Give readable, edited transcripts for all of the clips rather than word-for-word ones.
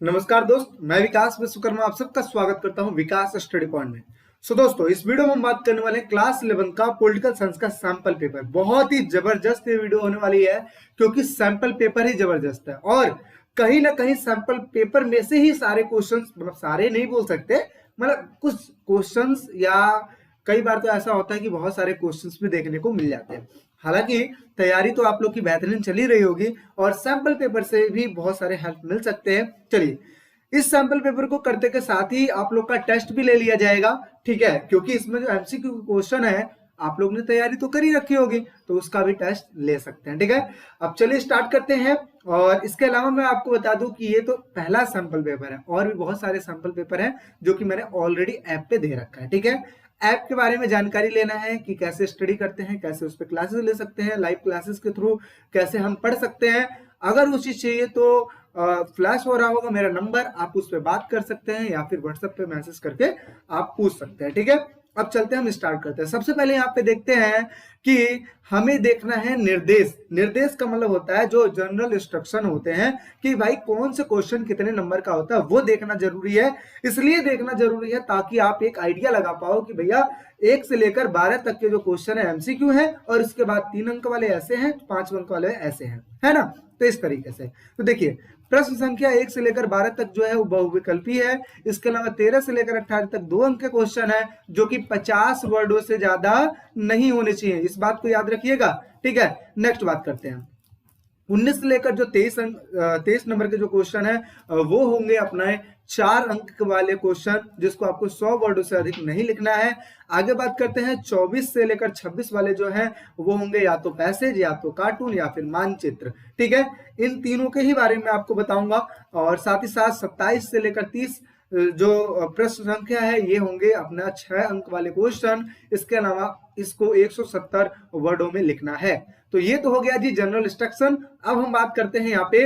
नमस्कार दोस्त, मैं विकास विश्वकर्मा आप सबका स्वागत करता हूं विकास स्टडी पॉइंट में। दोस्तों, इस वीडियो में हम बात करने वाले हैं क्लास 11 का पॉलिटिकल साइंस का सैंपल पेपर। बहुत ही जबरदस्त ये वीडियो होने वाली है क्योंकि सैंपल पेपर ही जबरदस्त है और कहीं ना कहीं सैंपल पेपर में से ही सारे क्वेश्चंस, मतलब सारे नहीं बोल सकते, मतलब कुछ क्वेश्चंस या कई बार तो ऐसा होता है कि बहुत सारे क्वेश्चंस भी देखने को मिल जाते हैं। हालांकि तैयारी तो आप लोग की बेहतरीन चली रही होगी और सैंपल पेपर से भी बहुत सारे हेल्प मिल सकते हैं। चलिए, इस सैंपल पेपर को करते के साथ ही आप लोग का टेस्ट भी ले लिया जाएगा, ठीक है, क्योंकि इसमें जो एमसीक्यू क्वेश्चन है आप लोग ने तैयारी तो करी रखी होगी, तो उसका भी टेस्ट ले सकते हैं। ठीक है, अब चलिए स्टार्ट करते हैं। और इसके अलावा मैं आपको बता दूं कि ये तो पहला सैंपल पेपर है और भी बहुत सारे सैंपल पेपर हैं जो कि मैंने ऑलरेडी ऐप पे दे रखा है। ठीक है, ऐप के बारे में जानकारी लेना है कि कैसे स्टडी करते हैं, कैसे उस पर क्लासेस ले सकते हैं, लाइव क्लासेस के थ्रू कैसे हम पढ़ सकते हैं। अगर वो चीज चाहिए तो फ्लैश हो रहा होगा मेरा नंबर, आप उस पर बात कर सकते हैं या फिर व्हाट्सएप पे मैसेज करके आप पूछ सकते हैं। ठीक है, अब चलते हैं, हम स्टार्ट करते हैं। सबसे पहले यहाँ पे देखते हैं कि हमें देखना है निर्देश। निर्देश का मतलब होता है जो जनरल इंस्ट्रक्शन होते हैं कि भाई कौन से क्वेश्चन कितने नंबर का होता है, वो देखना जरूरी है। इसलिए देखना जरूरी है ताकि आप एक आइडिया लगा पाओ कि भैया 1 से लेकर 12 तक के जो क्वेश्चन है एमसीक्यू है और इसके बाद 3 अंक वाले ऐसे हैं, 5 अंक वाले ऐसे हैं, है ना। तो इस तरीके से तो देखिए, प्रश्न संख्या 1 से लेकर 12 तक जो है वो बहुविकल्पी है। इसके अलावा 13 से लेकर 18 तक 2 अंक के क्वेश्चन है जो कि 50 वर्डों से ज्यादा नहीं होने चाहिए, इस बात को याद रखिएगा। ठीक है, नेक्स्ट बात करते हैं। 19 से लेकर जो 23 नंबर के जो क्वेश्चन है वो होंगे अपने 4 अंक वाले क्वेश्चन, जिसको आपको 100 वर्डों से अधिक नहीं लिखना है। आगे बात करते हैं 24 से लेकर 26 वाले जो हैं वो होंगे या तो पैसेज या तो कार्टून या फिर मानचित्र। ठीक है, इन तीनों के ही बारे में आपको बताऊंगा। और साथ ही साथ 27 से लेकर 30 जो प्रश्न संख्या है ये होंगे अपना 6 अंक वाले क्वेश्चन। इसके अलावा इसको 170 वर्डों में लिखना है। तो ये तो हो गया जी जनरल इंस्ट्रक्शन। अब हम बात करते हैं यहाँ पे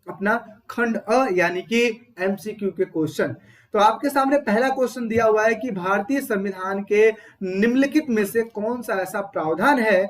अपना खंड अ यानी कि एमसीक्यू के क्वेश्चन। तो आपके सामने पहला क्वेश्चन दिया हुआ है कि भारतीय संविधान के निम्नलिखित में से कौन सा ऐसा प्रावधान है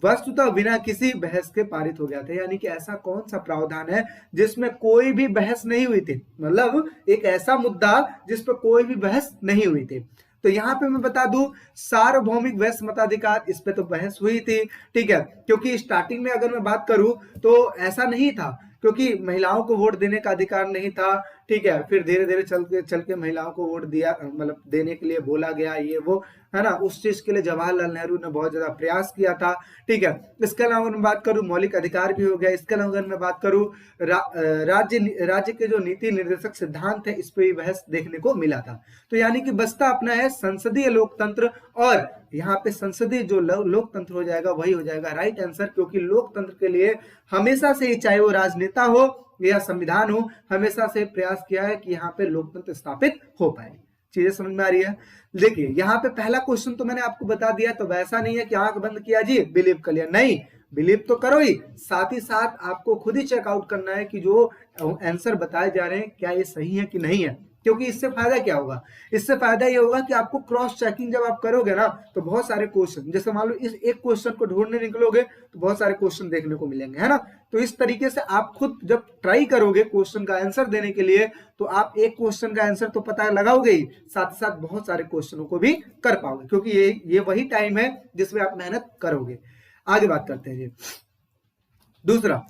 वस्तुतः बिना किसी बहस के पारित हो गया था। यानी कि ऐसा कौन सा प्रावधान है जिसमें कोई भी बहस नहीं हुई थी, मतलब एक ऐसा मुद्दा जिस पर कोई भी बहस नहीं हुई थी। तो यहाँ पे मैं बता दूं, सार्वभौमिक वैश्य मताधिकार, इस पे तो बहस हुई थी। ठीक है, क्योंकि स्टार्टिंग में अगर मैं बात करूं तो ऐसा नहीं था, क्योंकि महिलाओं को वोट देने का अधिकार नहीं था। ठीक है, फिर धीरे धीरे चल के महिलाओं को वोट दिया, मतलब देने के लिए बोला गया, ये वो है ना। उस चीज के लिए जवाहरलाल नेहरू ने बहुत ज्यादा प्रयास किया था। ठीक है, इसके अलावा अगर मैं बात करूं मौलिक अधिकार भी हो गया। इसके अलावा अगर मैं बात करूं राज्य के जो नीति निर्देशक सिद्धांत है, इस पे भी बहस देखने को मिला था। तो यानी कि बचता अपना है संसदीय लोकतंत्र, और यहाँ पे संसदीय जो लोकतंत्र हो जाएगा वही हो जाएगा राइट आंसर, क्योंकि लोकतंत्र के लिए हमेशा से ही, चाहे वो राजनेता हो या संविधान हो, हमेशा से प्रयास किया है कि यहाँ पे लोकतंत्र स्थापित हो पाए। चीजें समझ में आ रही है। देखिए, यहाँ पे पहला क्वेश्चन तो मैंने आपको बता दिया, तो वैसा नहीं है कि आंख बंद किया जी बिलीव कर लिया, नहीं, बिलीव तो करो ही, साथ ही साथ आपको खुद ही चेकआउट करना है कि जो आंसर बताए जा रहे हैं क्या ये सही है कि नहीं है। क्योंकि इससे फायदा क्या होगा, इससे फायदा ये होगा कि आपको क्रॉस चेकिंग जब आप करोगे ना, तो बहुत सारे क्वेश्चन, जैसे मान लो इस एक क्वेश्चन को ढूंढने निकलोगे तो बहुत सारे क्वेश्चन देखने को मिलेंगे, है ना। तो इस तरीके से आप खुद जब ट्राई करोगे क्वेश्चन का आंसर देने के लिए, तो आप एक क्वेश्चन का आंसर तो पता लगाओगे ही, साथ ही साथ बहुत सारे क्वेश्चनों को भी कर पाओगे, क्योंकि ये वही टाइम है जिसमें आप मेहनत करोगे। आगे बात करते हैं जी। दूसरा,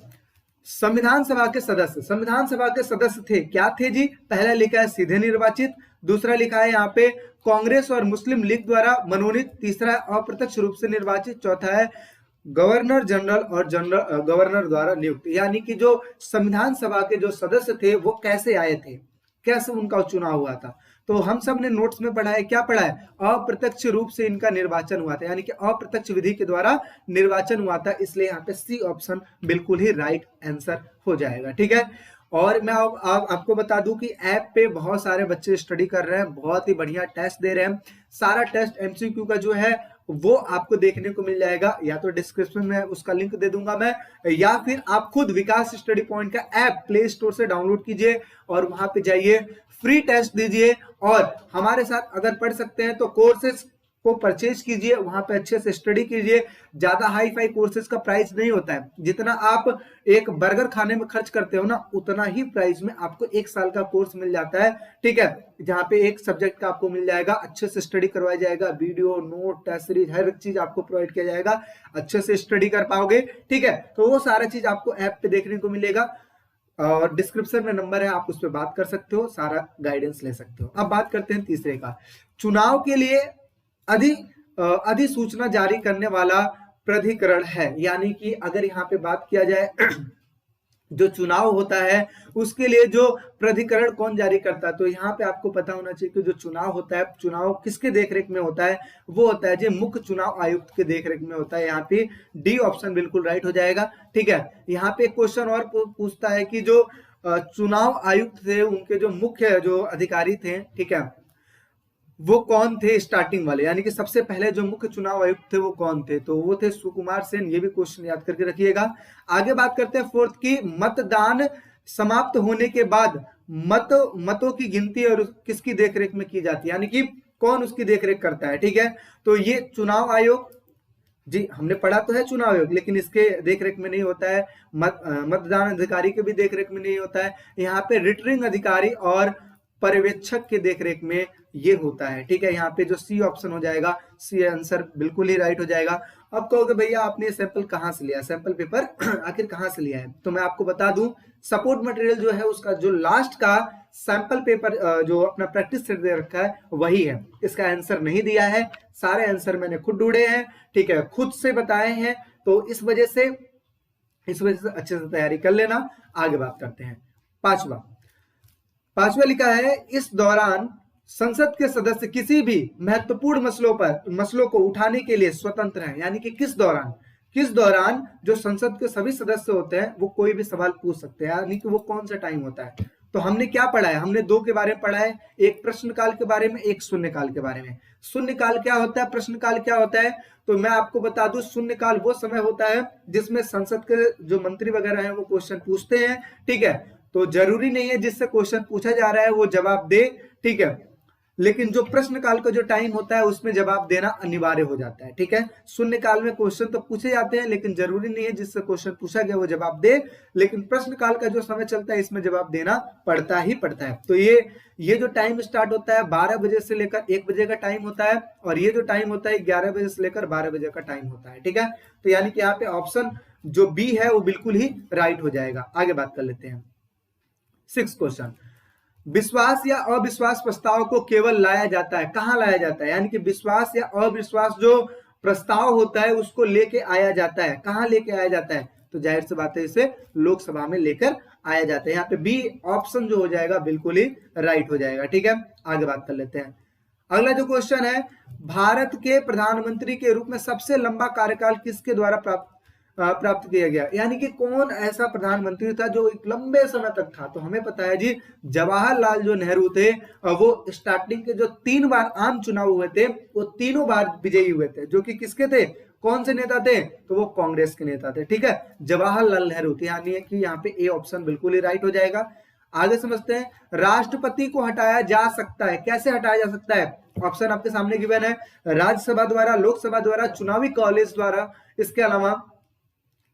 संविधान सभा के सदस्य, संविधान सभा के सदस्य थे, क्या थे जी। पहला लिखा है सीधे निर्वाचित, दूसरा लिखा है यहाँ पे कांग्रेस और मुस्लिम लीग द्वारा मनोनीत, तीसरा अप्रत्यक्ष रूप से निर्वाचित, चौथा है गवर्नर जनरल और जनरल गवर्नर द्वारा नियुक्त। यानी कि जो संविधान सभा के जो सदस्य थे वो कैसे आए थे, कैसे उनका चुनाव हुआ था। तो हम सब ने नोट्स में पढ़ा है, क्या पढ़ा है, अप्रत्यक्ष रूप से इनका निर्वाचन हुआ था, यानी कि अप्रत्यक्ष विधि के द्वारा निर्वाचन हुआ था। इसलिए यहाँ पे सी ऑप्शन बिल्कुल ही राइट आंसर हो जाएगा। ठीक है, और मैं आपको बता दूं कि ऐप पे बहुत सारे बच्चे स्टडी कर रहे हैं, बहुत ही बढ़िया टेस्ट दे रहे हैं। सारा टेस्ट एमसीक्यू का जो है वो आपको देखने को मिल जाएगा, या तो डिस्क्रिप्शन में उसका लिंक दे दूंगा मैं, या फिर आप खुद विकास स्टडी पॉइंट का ऐप प्ले स्टोर से डाउनलोड कीजिए और वहां पे जाइए, फ्री टेस्ट दीजिए। और हमारे साथ अगर पढ़ सकते हैं तो को परचेज कीजिए, वहां पे अच्छे से स्टडी कीजिए। ज्यादा हाई फाई कोर्सेज का प्राइस नहीं होता है, जितना आप एक बर्गर खाने में खर्च करते हो ना, उतना ही प्राइस में आपको 1 साल का कोर्स मिल जाता है। ठीक है, जहां पे एक सब्जेक्ट का आपको मिल जाएगा, अच्छे से स्टडी करवाया जाएगा, वीडियो, नोट, टेस्ट सीरीज, हर एक चीज आपको प्रोवाइड किया जाएगा, अच्छे से स्टडी कर पाओगे। ठीक है, तो वो सारा चीज आपको ऐप पे देखने को मिलेगा और डिस्क्रिप्शन में नंबर है, आप उस पर बात कर सकते हो, सारा गाइडेंस ले सकते हो। अब बात करते हैं तीसरे का, चुनाव के लिए अधिसूचना जारी करने वाला प्राधिकरण है। यानी कि अगर यहाँ पे बात किया जाए जो चुनाव होता है उसके लिए जो प्राधिकरण कौन जारी करता है, तो यहाँ पे आपको पता होना चाहिए कि जो चुनाव होता है, चुनाव किसके देखरेख में होता है, वो होता है जो मुख्य चुनाव आयुक्त के देखरेख में होता है। यहाँ पे डी ऑप्शन बिल्कुल राइट हो जाएगा। ठीक है, यहाँ पे क्वेश्चन और पूछता है कि जो चुनाव आयुक्त थे उनके जो मुख्य जो अधिकारी थे, ठीक है, वो कौन थे स्टार्टिंग वाले, यानी कि सबसे पहले जो मुख्य चुनाव आयुक्त थे वो कौन थे, तो वो थे सुकुमार सेन। ये भी क्वेश्चन याद करके रखिएगा। आगे बात करते हैं फोर्थ की, मतदान समाप्त होने के बाद मतों की गिनती और किसकी देखरेख में की जाती है, यानी कि कौन उसकी देखरेख करता है। ठीक है, तो ये चुनाव आयोग, जी हमने पढ़ा तो है चुनाव आयोग, लेकिन इसके देखरेख में नहीं होता है। मतदान अधिकारी के भी देखरेख में नहीं होता है। यहाँ पे रिटर्निंग अधिकारी और पर्यवेक्षक के देखरेख में ये होता है। ठीक है, यहाँ पे जो सी ऑप्शन हो जाएगा, सी आंसर बिल्कुल ही राइट हो जाएगा। अब कहोगे भैया आपने सैंपल कहाँ से लिया, सैंपल पेपर आखिर कहाँ से लिया है, तो मैं आपको बता दूं, सपोर्ट मटेरियल जो है उसका जो लास्ट का सैंपल पेपर जो अपना प्रैक्टिस सेट दे रखा है वही है। इसका आंसर नहीं दिया है, सारे आंसर मैंने खुद ढूंढे हैं। ठीक है, खुद से बताए हैं, तो इस वजह से अच्छे से तैयारी कर लेना। आगे बात करते हैं पांचवा लिखा है, इस दौरान संसद के सदस्य किसी भी महत्वपूर्ण मसलों को उठाने के लिए स्वतंत्र हैं। यानी कि किस दौरान जो संसद के सभी सदस्य होते हैं वो कोई भी सवाल पूछ सकते हैं, यानी कि वो कौन सा टाइम होता है। तो हमने क्या पढ़ा है, हमने दो के बारे में पढ़ा है, एक प्रश्नकाल के बारे में, एक शून्यकाल के बारे में। शून्यकाल क्या होता है, प्रश्नकाल क्या होता है, तो मैं आपको बता दूं, शून्यकाल वो समय होता है जिसमें संसद के जो मंत्री वगैरह हैं वो क्वेश्चन पूछते हैं। ठीक है, तो जरूरी नहीं है जिससे क्वेश्चन पूछा जा रहा है वो जवाब दे। ठीक है, लेकिन जो प्रश्नकाल का जो टाइम होता है उसमें जवाब देना अनिवार्य हो जाता है। ठीक है, शून्यकाल में क्वेश्चन तो पूछे जाते हैं लेकिन जरूरी नहीं है जिससे क्वेश्चन पूछा गया वो जवाब दे, लेकिन प्रश्नकाल का जो समय चलता है इसमें जवाब देना पड़ता ही पड़ता है। तो ये जो टाइम स्टार्ट होता है 12 बजे से लेकर 1 बजे का टाइम होता है, और ये जो टाइम होता है 11 बजे से लेकर 12 बजे का टाइम होता है। ठीक है, तो यानी कि यहाँ पे ऑप्शन जो बी है वो बिल्कुल ही राइट हो जाएगा। आगे बात कर लेते हैं 6 क्वेश्चन, विश्वास या अविश्वास प्रस्ताव को केवल लाया जाता है, कहां लाया जाता है, यानी कि विश्वास या अविश्वास जो प्रस्ताव होता है उसको लेके आया जाता है, कहां लेके आया जाता है, तो जाहिर सी बात है इसे लोकसभा में लेकर आया जाता है। यहाँ पे बी ऑप्शन जो हो जाएगा बिल्कुल ही राइट हो जाएगा। ठीक है, आगे बात कर लेते हैं। अगला जो क्वेश्चन है, भारत के प्रधानमंत्री के रूप में सबसे लंबा कार्यकाल किसके द्वारा प्राप्त किया गया, यानी कि कौन ऐसा प्रधानमंत्री था जो एक लंबे समय तक था, तो हमें पता है जी जवाहरलाल जो नेहरू थे, वो स्टार्टिंग के जो 3 बार आम चुनाव हुए थे वो तीनों बार विजयी हुए थे, जो कि किसके थे, कौन से नेता थे, तो वो कांग्रेस के नेता थे। ठीक है, जवाहरलाल नेहरू थे, यानी कि यहाँ पे ए ऑप्शन बिल्कुल ही राइट हो जाएगा। आगे समझते हैं, राष्ट्रपति को हटाया जा सकता है, कैसे हटाया जा सकता है, ऑप्शन आपके सामने गिवन है, राज्यसभा द्वारा, लोकसभा द्वारा, चुनावी कॉलेज द्वारा, इसके अलावा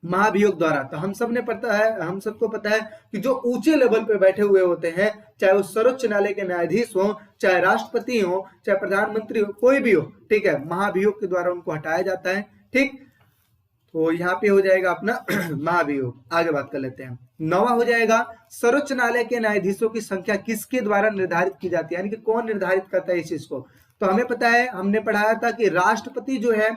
महाभियोग द्वारा। तो हम सबको पता है कि जो ऊंचे लेवल पे बैठे हुए होते हैं, चाहे वो सर्वोच्च न्यायालय के न्यायाधीश हो, चाहे राष्ट्रपति हो, चाहे प्रधानमंत्री हो, कोई भी हो, ठीक है, महाभियोग के द्वारा उनको हटाया जाता है। ठीक, तो यहाँ पे हो जाएगा अपना महाभियोग। आगे बात कर लेते हैं, 9वां हो जाएगा, सर्वोच्च न्यायालय के न्यायाधीशों की संख्या किसके द्वारा निर्धारित की जाती है, यानी कि कौन निर्धारित करता है इस चीज को, तो हमें पता है, हमने पढ़ाया था कि राष्ट्रपति जो है,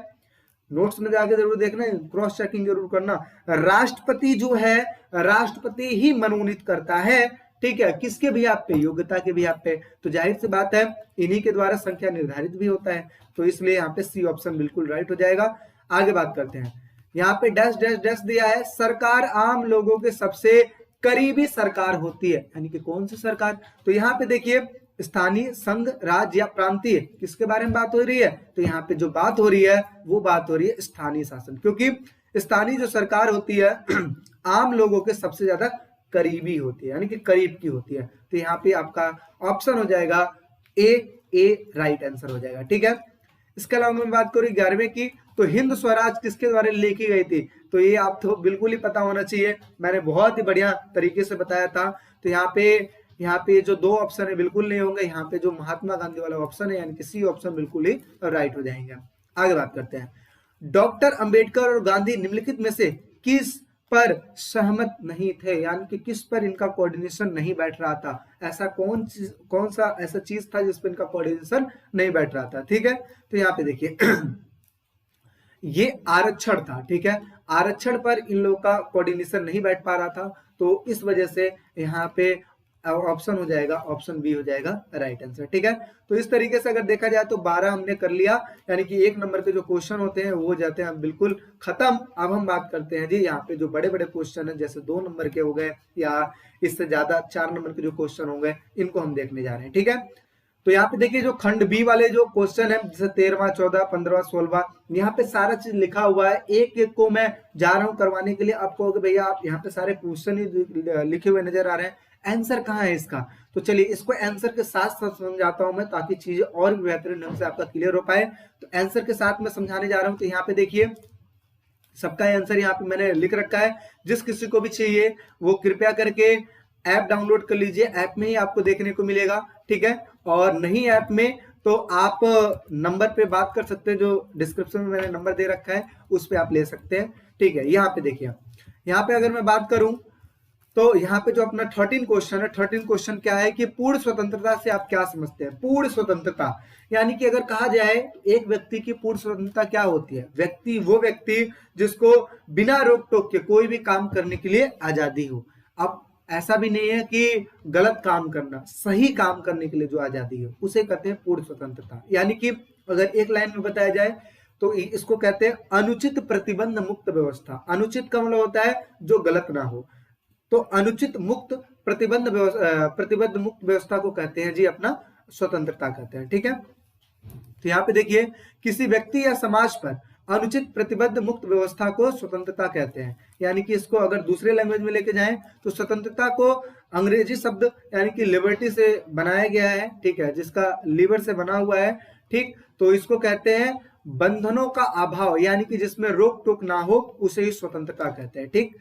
नोट्स में जाके जरूर देखना, क्रॉस चेकिंग जरूर करना, राष्ट्रपति जो है, राष्ट्रपति ही मनोनीत करता है। ठीक है, किसके भी आप पे, योग्यता के भी आप पे, तो जाहिर सी बात है इन्हीं के द्वारा संख्या निर्धारित भी होता है, तो इसलिए यहाँ पे सी ऑप्शन बिल्कुल राइट हो जाएगा। आगे बात करते हैं, यहाँ पे डैश डैश डैश दिया है, सरकार आम लोगों के सबसे करीबी सरकार होती है, यानी कि कौन सी सरकार, तो यहाँ पे देखिए स्थानीय, संघ, राज्य या प्रांतीय, किसके बारे में बात हो रही है, तो यहाँ पे जो बात हो रही है वो बात हो रही है स्थानीय शासन, क्योंकि स्थानीय जो सरकार होती है आम लोगों के सबसे ज्यादा करीबी होती है, यानी कि करीब की होती है, तो यहाँ पे आपका ऑप्शन हो जाएगा ए राइट आंसर हो जाएगा। ठीक है, इसके अलावा मैं बात करूँ 11वें की, तो हिंद स्वराज किसके द्वारा लिखी गई थी, तो ये आप तो बिल्कुल ही पता होना चाहिए, मैंने बहुत ही बढ़िया तरीके से बताया था। तो यहाँ पे जो दो ऑप्शन है बिल्कुल नहीं होंगे, यहाँ पे जो महात्मा गांधी वाला ऑप्शन है यानी कि सी ऑप्शन बिल्कुल ही राइट हो जाएंगे। आगे बात करते हैं, डॉक्टर अंबेडकर और गांधी निम्नलिखित में से किस पर सहमत नहीं थे, यानी कि किस पर इनका कोऑर्डिनेशन नहीं बैठ रहा था, ऐसा कौन सा ऐसा चीज था जिस पर इनका कोऑर्डिनेशन नहीं बैठ रहा था। ठीक है, तो यहाँ पे देखिए ये आरक्षण था। ठीक है, आरक्षण पर इन लोगों का कोऑर्डिनेशन नहीं बैठ पा रहा था, तो इस वजह से यहाँ पे ऑप्शन हो जाएगा, ऑप्शन बी हो जाएगा राइट आंसर। ठीक है, तो इस तरीके से अगर देखा जाए तो 12 हमने कर लिया, यानी कि 1 नंबर के जो क्वेश्चन होते हैं वो हो जाते हैं बिल्कुल खत्म। अब हम बात करते हैं जी यहाँ पे जो बड़े बड़े क्वेश्चन है, जैसे 2 नंबर के हो गए या इससे ज्यादा 4 नंबर के जो क्वेश्चन हो गए, इनको हम देखने जा रहे हैं। ठीक है, तो यहाँ पे देखिए जो खंड बी वाले जो क्वेश्चन है, जैसे 13वां 14 15वां 16वां, यहाँ पे सारा चीज लिखा हुआ है, एक एक को मैं जा रहा हूँ करवाने के लिए। आप कहोगे भैया आप यहाँ पे सारे क्वेश्चन ही लिखे हुए नजर आ रहे हैं, आंसर कहाँ है इसका, तो चलिए इसको आंसर के साथ साथ समझाता हूं मैं, ताकि चीजें और भी बेहतरीन ढंग से आपका क्लियर हो पाए। तो आंसर के साथ मैं समझाने जा रहा हूं। तो यहाँ पे देखिए सबका आंसर यहाँ पे मैंने लिख रखा है, जिस किसी को भी चाहिए वो कृपया करके ऐप डाउनलोड कर लीजिए, ऐप में ही आपको देखने को मिलेगा। ठीक है, और नहीं ऐप में तो आप नंबर पे बात कर सकते हैं, जो डिस्क्रिप्शन में मैंने नंबर दे रखा है उस पे आप ले सकते हैं। ठीक है, यहाँ पे देखिए, यहाँ पे अगर मैं बात करूं तो यहाँ पे जो अपना 13 क्वेश्चन है, 13 क्वेश्चन क्या है कि पूर्ण स्वतंत्रता से आप क्या समझते हैं। पूर्ण स्वतंत्रता यानी कि अगर कहा जाए एक व्यक्ति की पूर्ण स्वतंत्रता क्या होती है, वो व्यक्ति जिसको बिना रोक टोक के कोई भी काम करने के लिए आजादी हो। अब ऐसा भी नहीं है कि गलत काम करना, सही काम करने के लिए जो आजादी है उसे कहते हैं पूर्ण स्वतंत्रता। यानी कि अगर एक लाइन में बताया जाए तो इसको कहते हैं अनुचित प्रतिबंध मुक्त व्यवस्था। अनुचित का मतलब होता है जो गलत ना हो, तो अनुचित मुक्त प्रतिबंध मुक्त व्यवस्था को कहते हैं जी अपना स्वतंत्रता कहते हैं। ठीक है, तो यहाँ पे देखिए किसी व्यक्ति या समाज पर अनुचित प्रतिबद्ध मुक्त व्यवस्था को स्वतंत्रता कहते हैं। यानी कि इसको अगर दूसरे लैंग्वेज में लेके जाएं तो स्वतंत्रता को अंग्रेजी शब्द यानी कि लिबर्टी से बनाया गया है। ठीक है, जिसका लीवर से बना हुआ है। ठीक, तो इसको कहते हैं बंधनों का अभाव, यानी कि जिसमें रोक टोक ना हो उसे ही स्वतंत्रता कहते हैं। ठीक,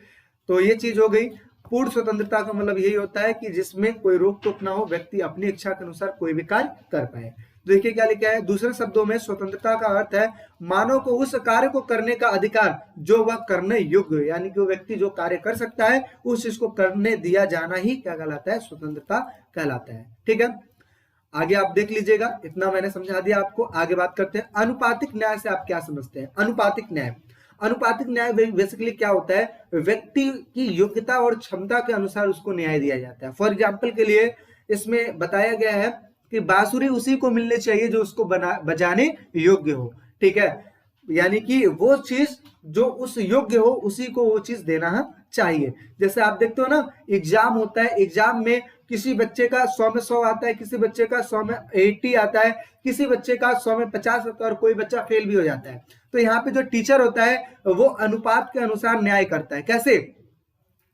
तो ये चीज हो गई। पूर्ण स्वतंत्रता का मतलब यही होता है कि जिसमें कोई रोक टोक ना हो, व्यक्ति अपनी इच्छा के अनुसार कोई भी कार्य कर पाए। देखिए क्या लिखा है, दूसरे शब्दों में स्वतंत्रता का अर्थ है मानव को उस कार्य को करने का अधिकार जो वह करने योग्य है। यानी कि वो व्यक्ति जो कार्य कर सकता है उस चीज को करने दिया जाना ही क्या कहलाता है, स्वतंत्रता कहलाता है। ठीक है, आगे आप देख लीजिएगा, इतना मैंने समझा दिया आपको। आगे बात करते हैं अनुपातिक न्याय से आप क्या समझते हैं। अनुपातिक न्याय, अनुपातिक न्याय बेसिकली क्या होता है, व्यक्ति की योग्यता और क्षमता के अनुसार उसको न्याय दिया जाता है। फॉर एग्जाम्पल के लिए इसमें बताया गया है कि बांसुरी उसी को मिलनी चाहिए जो उसको बजाने योग्य हो। ठीक है, यानी कि वो चीज जो उस योग्य हो उसी को वो चीज देना चाहिए। जैसे आप देखते हो ना, एग्जाम होता है, एग्जाम में किसी बच्चे का 100 में 100 आता है, किसी बच्चे का 100 में 80 आता है, किसी बच्चे का 100 में 50 आता है और कोई बच्चा फेल भी हो जाता है। तो यहाँ पे जो टीचर होता है वो अनुपात के अनुसार न्याय करता है। कैसे,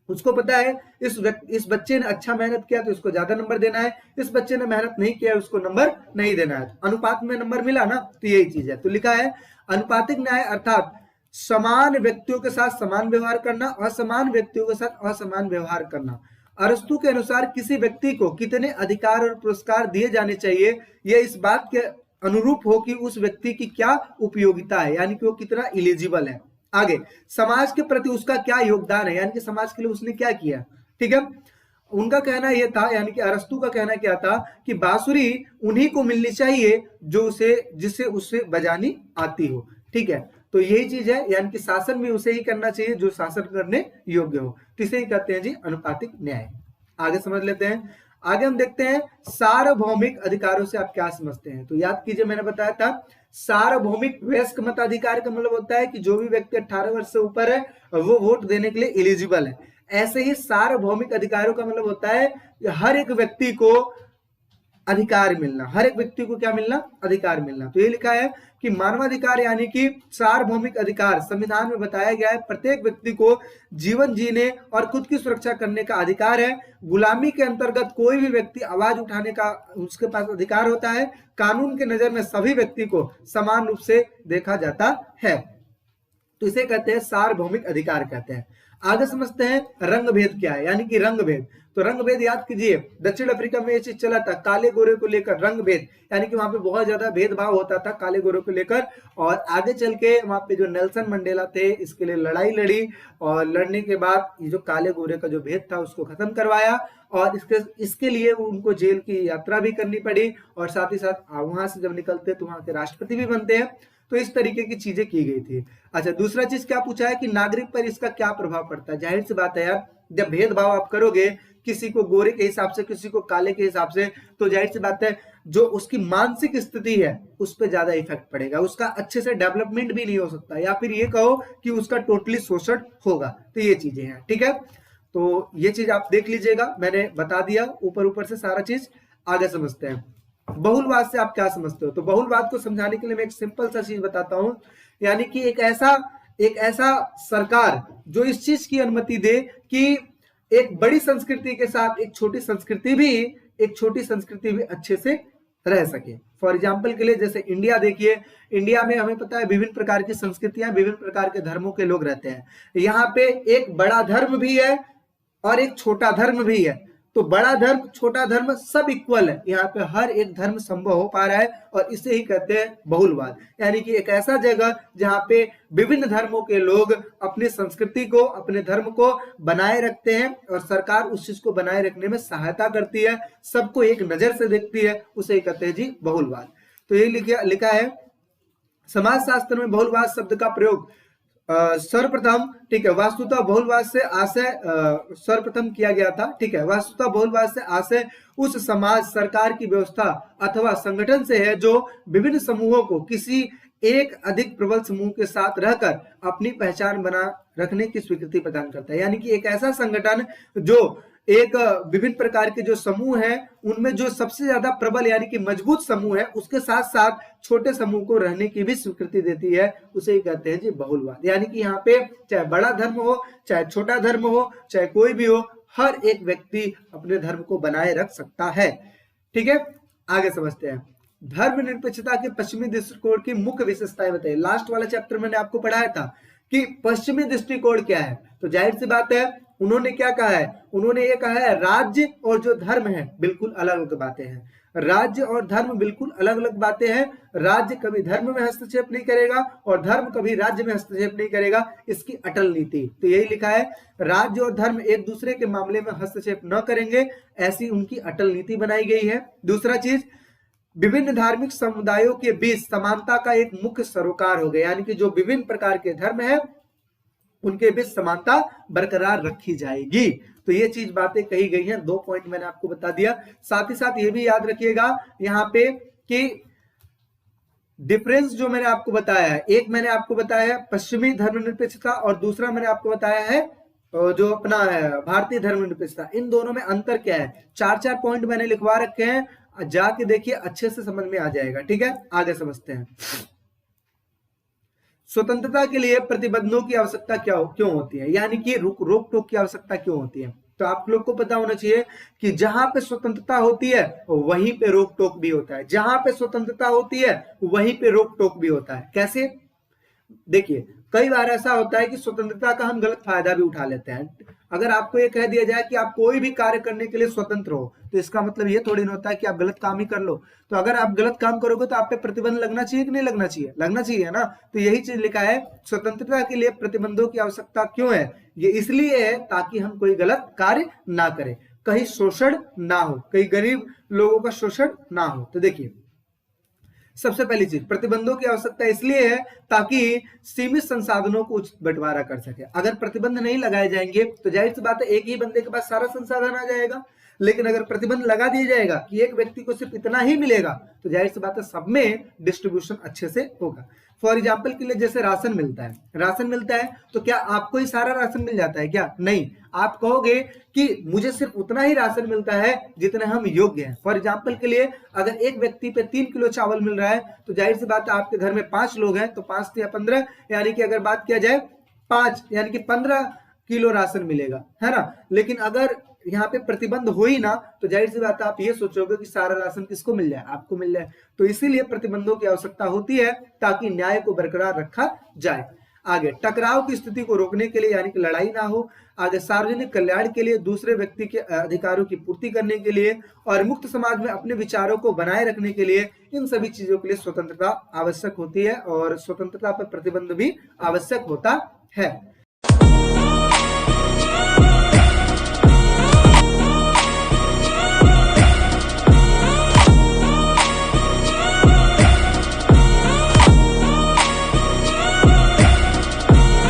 उसको पता है इस बच्चे ने अच्छा मेहनत किया तो इसको ज्यादा नंबर देना है, इस बच्चे ने मेहनत नहीं किया उसको नंबर नहीं देना है। अनुपात में नंबर मिला ना, तो यही चीज है। तो लिखा है अनुपातिक न्याय अर्थात समान व्यक्तियों के साथ समान व्यवहार करना, असमान व्यक्तियों के साथ असमान व्यवहार करना। अरस्तु के अनुसार किसी व्यक्ति को कितने अधिकार और पुरस्कार दिए जाने चाहिए यह इस बात के अनुरूप हो कि उस व्यक्ति की क्या उपयोगिता है, यानी कि वो कितना एलिजिबल है। आगे, समाज के प्रति उसका क्या योगदान है, यानी कि समाज के लिए उसने क्या किया। ठीक है, उनका कहना यह था, यानी कि अरस्तु का कहना क्या था कि बांसुरी उन्हीं को मिलनी चाहिए जो जिसे उससे बजानी आती हो। ठीक है, तो यही चीज है, यानी कि शासन भी उसे ही करना चाहिए जो शासन करने योग्य हो। तो इसे ही कहते हैं जी अनुपातिक न्याय। आगे समझ लेते हैं। आगे हम देखते हैं सार्वभौमिक अधिकारों से आप क्या समझते हैं। तो याद कीजिए मैंने बताया था सार्वभौमिक वयस्क मताधिकार का मतलब होता है कि जो भी व्यक्ति 18 वर्ष से ऊपर है वो वोट देने के लिए एलिजिबल है। ऐसे ही सार्वभौमिक अधिकारों का मतलब होता है कि हर एक व्यक्ति को अधिकार मिलना, हर एक व्यक्ति को क्या मिलना, अधिकार मिलना। तो ये लिखा है कि मानवाधिकार यानी कि सार्वभौमिक अधिकार संविधान में बताया गया है, प्रत्येक व्यक्ति को जीवन जीने और खुद की सुरक्षा करने का अधिकार है। गुलामी के अंतर्गत कोई भी व्यक्ति आवाज उठाने का उसके पास अधिकार होता है। कानून के नजर में सभी व्यक्ति को समान रूप से देखा जाता है। तो इसे कहते हैं सार्वभौमिक अधिकार कहते हैं। आगे समझते हैं रंग भेद क्या है, यानी कि रंग भेद। तो रंग भेद याद कीजिए, दक्षिण अफ्रीका में ये चीज चला था, काले गोरे को लेकर रंग भेद, यानी कि वहां पे बहुत ज्यादा भेदभाव होता था काले गोरे को लेकर। और आगे चल के वहां पे जो नेल्सन मंडेला थे इसके लिए लड़ाई लड़ी, और लड़ने के बाद ये जो काले गोरे का जो भेद था उसको खत्म करवाया, और इसके लिए उनको जेल की यात्रा भी करनी पड़ी, और साथ ही साथ वहां से जब निकलते तो वहां के राष्ट्रपति भी बनते हैं। तो इस तरीके की चीजें की गई थी। अच्छा, दूसरा चीज क्या पूछा है कि नागरिक पर इसका क्या प्रभाव पड़ता है। जाहिर सी बात है यार, जब भेदभाव आप करोगे किसी को गोरे के हिसाब से, किसी को काले के हिसाब से, तो जाहिर सी बात है जो उसकी मानसिक स्थिति है उस पर ज्यादा इफेक्ट पड़ेगा, उसका अच्छे से डेवलपमेंट भी नहीं हो सकता, या फिर ये कहो कि उसका टोटली शोषण होगा। तो ये चीजें हैं, ठीक है। तो ये चीज आप देख लीजिएगा, मैंने बता दिया ऊपर ऊपर से सारा चीज। आगे समझते हैं बहुलवाद से आप क्या समझते हो। तो बहुलवाद को समझाने के लिए मैं एक सिंपल सा चीज बताता हूं, यानी कि एक ऐसा सरकार जो इस चीज की अनुमति दे कि एक बड़ी संस्कृति के साथ एक छोटी संस्कृति भी अच्छे से रह सके। फॉर एग्जाम्पल के लिए जैसे इंडिया देखिए, इंडिया में हमें पता है विभिन्न प्रकार की संस्कृतियां, विभिन्न प्रकार के धर्मों के लोग रहते हैं। यहाँ पे एक बड़ा धर्म भी है और एक छोटा धर्म भी है। तो बड़ा धर्म छोटा धर्म सब इक्वल है, यहाँ पे हर एक धर्म संभव हो पा रहा है, और इसे ही कहते हैं बहुलवाद। यानी कि एक ऐसा जगह जहाँ पे विभिन्न धर्मों के लोग अपनी संस्कृति को, अपने धर्म को बनाए रखते हैं, और सरकार उस चीज को बनाए रखने में सहायता करती है, सबको एक नजर से देखती है, उसे ही कहते हैं जी बहुलवाद। तो ये लिखा है समाजशास्त्र में बहुलवाद शब्द का प्रयोग सर्वप्रथम, ठीक है, वास्तुतः बहुलवाद से आशय सर्वप्रथम किया गया था। ठीक है, वास्तुतः बहुलवाद से आशय उस समाज, सरकार की व्यवस्था अथवा संगठन से है जो विभिन्न समूहों को किसी एक अधिक प्रबल समूह के साथ रहकर अपनी पहचान बना रखने की स्वीकृति प्रदान करता है। यानी कि एक ऐसा संगठन जो एक विभिन्न प्रकार के जो समूह हैं उनमें जो सबसे ज्यादा प्रबल यानी कि मजबूत समूह है उसके साथ साथ छोटे समूह को रहने की भी स्वीकृति देती है, उसे ही कहते हैं जी बहुलवाद। यानी कि यहाँ पे चाहे बड़ा धर्म हो, चाहे छोटा धर्म हो, चाहे कोई भी हो, हर एक व्यक्ति अपने धर्म को बनाए रख सकता है। ठीक है, आगे समझते हैं। धर्मनिरपेक्षता के पश्चिमी दृष्टिकोण की मुख्य विशेषताएं बताइए। लास्ट वाला चैप्टर मैंने आपको पढ़ाया था कि पश्चिमी दृष्टिकोण क्या है। तो जाहिर सी बात है उन्होंने क्या कहा है, उन्होंने ये कहा है राज्य और जो धर्म है बिल्कुल अलग अलग बातें हैं। राज्य और धर्म बिल्कुल अलग अलग बातें हैं। राज्य कभी धर्म में हस्तक्षेप नहीं करेगा और धर्म कभी राज्य में हस्तक्षेप नहीं करेगा, इसकी अटल नीति। तो यही लिखा है, राज्य और धर्म एक दूसरे के मामले में हस्तक्षेप न करेंगे, ऐसी उनकी अटल नीति बनाई गई है। दूसरा चीज, विभिन्न धार्मिक समुदायों के बीच समानता का एक मुख्य सरोकार हो गया, यानी कि जो विभिन्न प्रकार के धर्म है उनके बीच समानता बरकरार रखी जाएगी। तो ये चीज बातें कही गई हैं, 2 पॉइंट मैंने आपको बता दिया। साथ ही साथ ये भी याद रखिएगा यहाँ पे कि डिफरेंस जो मैंने आपको बताया है, एक मैंने आपको बताया है पश्चिमी धर्मनिरपेक्षता और दूसरा मैंने आपको बताया है जो अपना है भारतीय धर्मनिरपेक्षता। इन दोनों में अंतर क्या है, 4-4 पॉइंट मैंने लिखवा रखे हैं, जाके देखिए अच्छे से समझ में आ जाएगा। ठीक है, आगे समझते हैं। स्वतंत्रता के लिए प्रतिबंधों की आवश्यकता क्यों होती है, यानी कि रोक टोक की आवश्यकता क्यों होती है। तो आप लोग को पता होना चाहिए कि जहां पे स्वतंत्रता होती है वहीं पे रोक टोक भी होता है, जहां पे स्वतंत्रता होती है वहीं पे रोक टोक भी होता है। कैसे, देखिए कई बार ऐसा होता है कि स्वतंत्रता का हम गलत फायदा भी उठा लेते हैं। अगर आपको ये कह दिया जाए कि आप कोई भी कार्य करने के लिए स्वतंत्र हो, तो इसका मतलब ये थोड़ी ना होता है कि आप गलत काम ही कर लो। तो अगर आप गलत काम करोगे तो आप पे प्रतिबंध लगना चाहिए कि नहीं लगना चाहिए, लगना चाहिए ना। तो यही चीज लिखा है, स्वतंत्रता के लिए प्रतिबंधों की आवश्यकता क्यों है, ये इसलिए है ताकि हम कोई गलत कार्य ना करें, कहीं शोषण ना हो, कहीं गरीब लोगों का शोषण ना हो। तो देखिए सबसे पहली चीज, प्रतिबंधों की आवश्यकता इसलिए है ताकि सीमित संसाधनों को उचित बंटवारा कर सके। अगर प्रतिबंध नहीं लगाए जाएंगे तो जाहिर सी बात है एक ही बंदे के पास सारा संसाधन आ जाएगा। लेकिन अगर प्रतिबंध लगा दिया जाएगा कि एक व्यक्ति को सिर्फ इतना ही मिलेगा, तो जाहिर सी बात है सब में डिस्ट्रीब्यूशन अच्छे से होगा। फॉर एग्जाम्पल के लिए जैसे राशन मिलता है तो क्या आपको ही सारा राशन मिल जाता है क्या? नहीं, आप कहोगे कि मुझे सिर्फ उतना ही राशन मिलता है जितने हम योग्य हैं। फॉर एग्जाम्पल के लिए अगर एक व्यक्ति पे 3 किलो चावल मिल रहा है तो जाहिर सी बात है आपके घर में 5 लोग हैं तो 5 या 15, यानी कि अगर बात किया जाए 5 यानी कि 15 किलो राशन मिलेगा, है ना। लेकिन अगर यहाँ पे प्रतिबंध हो ही ना तो जाहिर सी बात है आप ये सोचोगे कि सारा राशन किसको मिल जाए, आपको मिल जाए। तो इसीलिए प्रतिबंधों की आवश्यकता होती है ताकि न्याय को बरकरार रखा जाए। आगे टकराव की स्थिति को रोकने के लिए यानी कि लड़ाई ना हो, आगे सार्वजनिक कल्याण के लिए, दूसरे व्यक्ति के अधिकारों की पूर्ति करने के लिए और मुक्त समाज में अपने विचारों को बनाए रखने के लिए, इन सभी चीजों के लिए स्वतंत्रता आवश्यक होती है और स्वतंत्रता पर प्रतिबंध भी आवश्यक होता है।